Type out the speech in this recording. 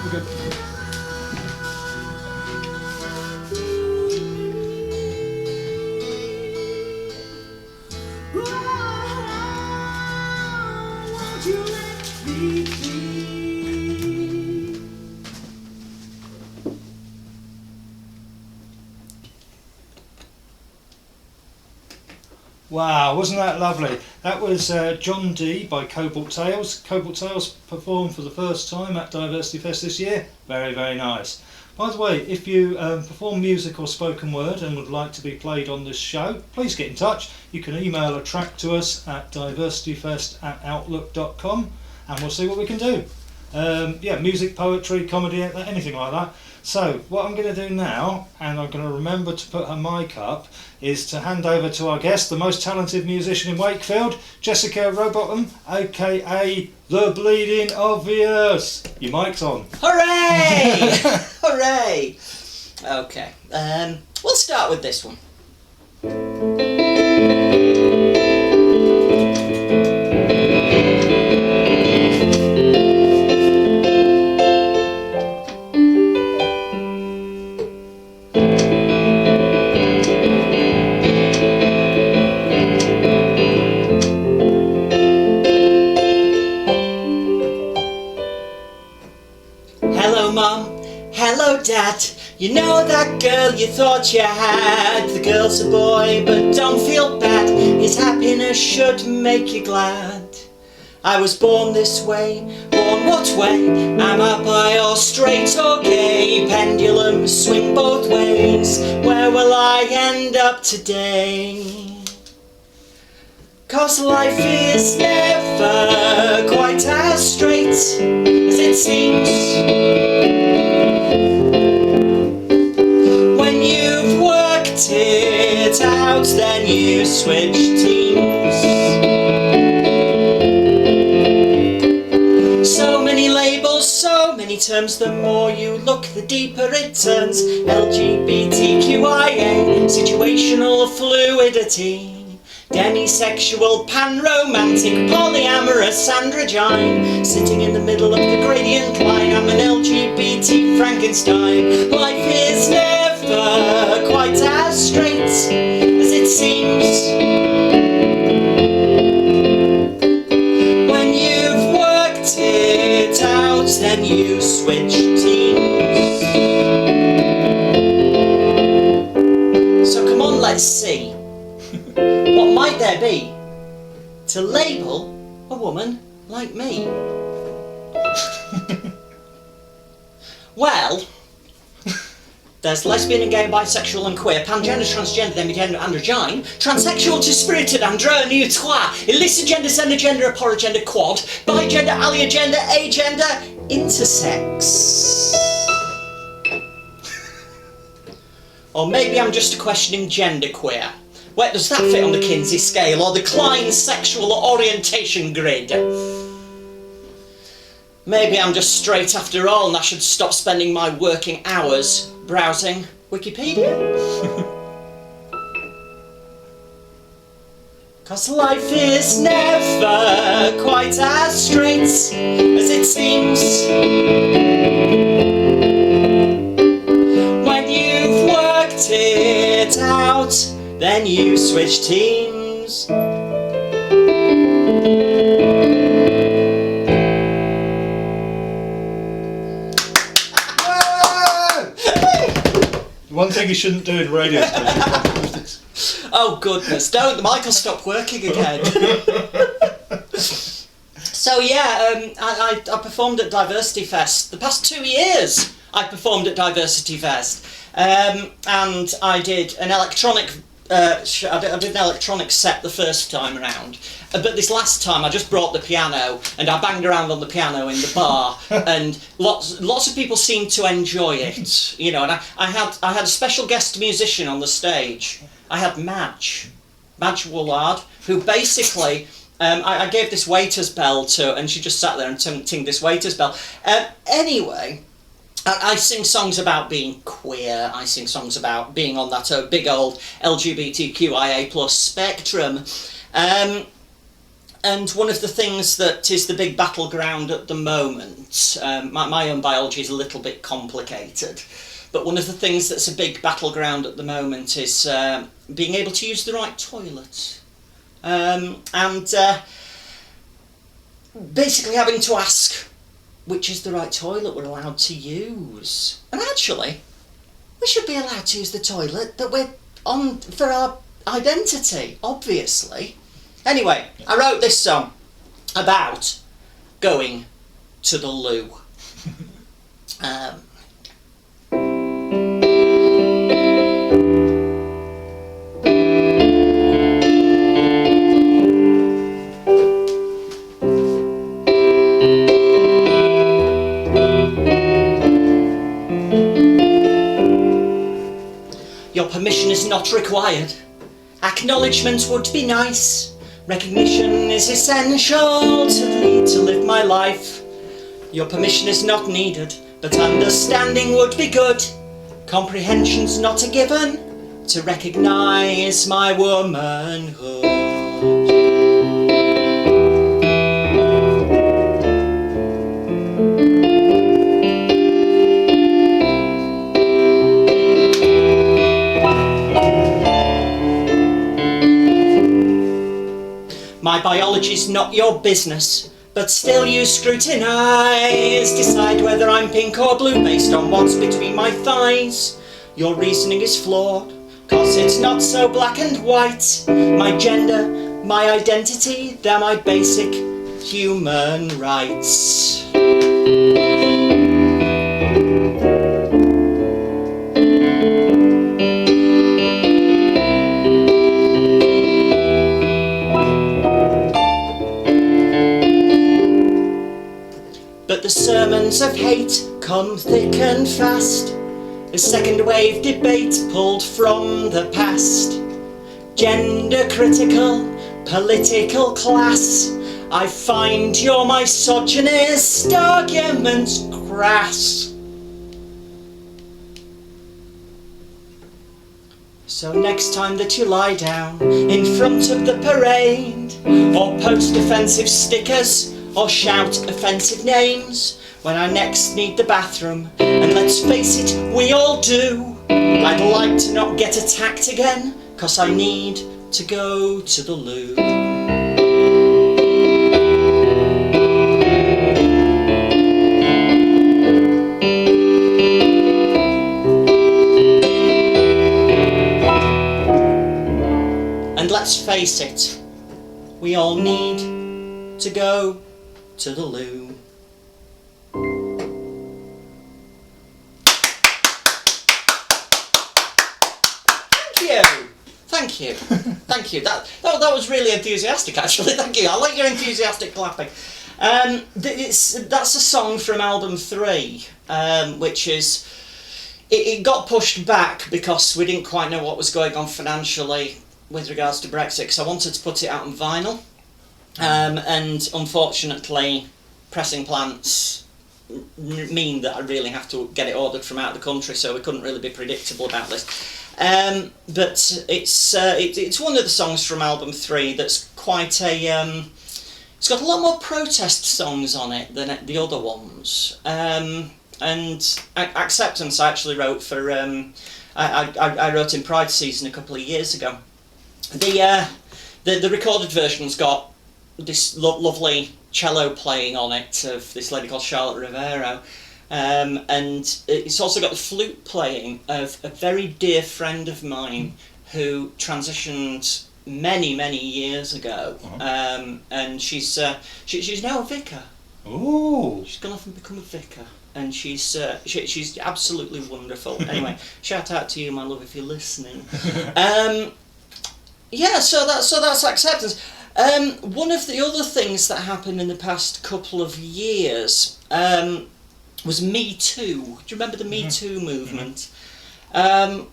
we're good. Won't you let me be? Wow, wasn't that lovely? That was John D by Cobalt Tales. Cobalt Tales performed for the first time at Diversity Fest this year. Very, very nice. By the way, if you perform music or spoken word and would like to be played on this show, please get in touch. You can email a track to us at diversityfest@outlook.com and we'll see what we can do. Yeah, music, poetry, comedy, anything like that. So what I'm going to do now, and I'm going to remember to put her mic up, is to hand over to our guest, the most talented musician in Wakefield, Jessica Rowbottom, aka The Bleeding Obvious. Your mic's on. Hooray! Hooray! Okay, we'll start with this one. Hello Mum, hello Dad, you know that girl you thought you had? The girl's a boy, but don't feel bad, his happiness should make you glad. I was born this way, born what way? Am I bi or straight or gay? Pendulums swing both ways, where will I end up today? 'Cause life is never quite as straight as it seems. When you've worked it out, then you switch teams. So many labels, so many terms, the more you look, the deeper it turns. LGBTQIA, situational fluidity. Demisexual, pan-romantic, polyamorous, androgyne. Sitting in the middle of the gradient line, I'm an LGBT Frankenstein. Life is never quite as straight as it seems. When you've worked it out, then you switch teams. So come on, let's see. What might there be to label a woman like me? Well, there's lesbian and gay, bisexual and queer, pangender, transgender, demigender, androgyne, transsexual to spirited, andro, new trois, illicit gender, xenogender, aporogender, quad, bigender, aliagender, agender, intersex. Or maybe I'm just questioning genderqueer. Where does that fit on the Kinsey scale or the Klein sexual orientation grid? Maybe I'm just straight after all and I should stop spending my working hours browsing Wikipedia. 'Cause life is never quite as straight as it seems. When you've worked it out, then you switch teams. One thing you shouldn't do in radio stations. Oh goodness, don't, the mic will stop working again. So yeah, I performed at Diversity Fest. The past 2 years I performed at Diversity Fest. And I did an electronic I did an electronic set the first time around, but this last time I just brought the piano and I banged around on the piano in the bar, and lots of people seemed to enjoy it, you know. And I had a special guest musician on the stage. I had Madge Woolard, who basically I gave this waiter's bell to, and she just sat there and tinged this waiter's bell. Anyway. I sing songs about being queer, I sing songs about being on that big old LGBTQIA+ spectrum. And one of the things that is the big battleground at the moment, my own biology is a little bit complicated, but one of the things that's a big battleground at the moment is being able to use the right toilet. Basically having to ask which is the right toilet we're allowed to use. And actually, we should be allowed to use the toilet that we're on for our identity, obviously. Anyway, I wrote this song about going to the loo. Your permission is not required. Acknowledgement would be nice. Recognition is essential to live my life. Your permission is not needed, but understanding would be good. Comprehension's not a given to recognise my womanhood. My biology's not your business, but still you scrutinise. Decide whether I'm pink or blue based on what's between my thighs. Your reasoning is flawed, cause it's not so black and white. My gender, my identity, they're my basic human rights. But the sermons of hate come thick and fast. A second wave debate pulled from the past. Gender critical, political class. I find your misogynist arguments crass. So next time that you lie down in front of the parade, or post offensive stickers, or shout offensive names when I next need the bathroom, and let's face it, we all do, I'd like to not get attacked again, cause I need to go to the loo. And let's face it, we all need to go to the loo. Thank you. Thank you. That was really enthusiastic, actually. Thank you. I like your enthusiastic clapping. That's a song from album 3, which is... It got pushed back because we didn't quite know what was going on financially with regards to Brexit, because I wanted to put it out on vinyl. And unfortunately, pressing plants mean that I really have to get it ordered from out of the country, so we couldn't really be predictable about this. But it's one of the songs from album 3 that's quite a... it's got a lot more protest songs on it than the other ones. And Acceptance I actually wrote for... I wrote in Pride Season a couple of years ago. The recorded version's got this lovely cello playing on it of this lady called Charlotte Rivero, and it's also got the flute playing of a very dear friend of mine who transitioned many years ago, and she's now a vicar. Ooh! She's gone off and become a vicar, and she's absolutely wonderful. Anyway, shout out to you, my love, if you're listening. Yeah, so that's Acceptance. One of the other things that happened in the past couple of years was Me Too. Do you remember the Me Too movement? And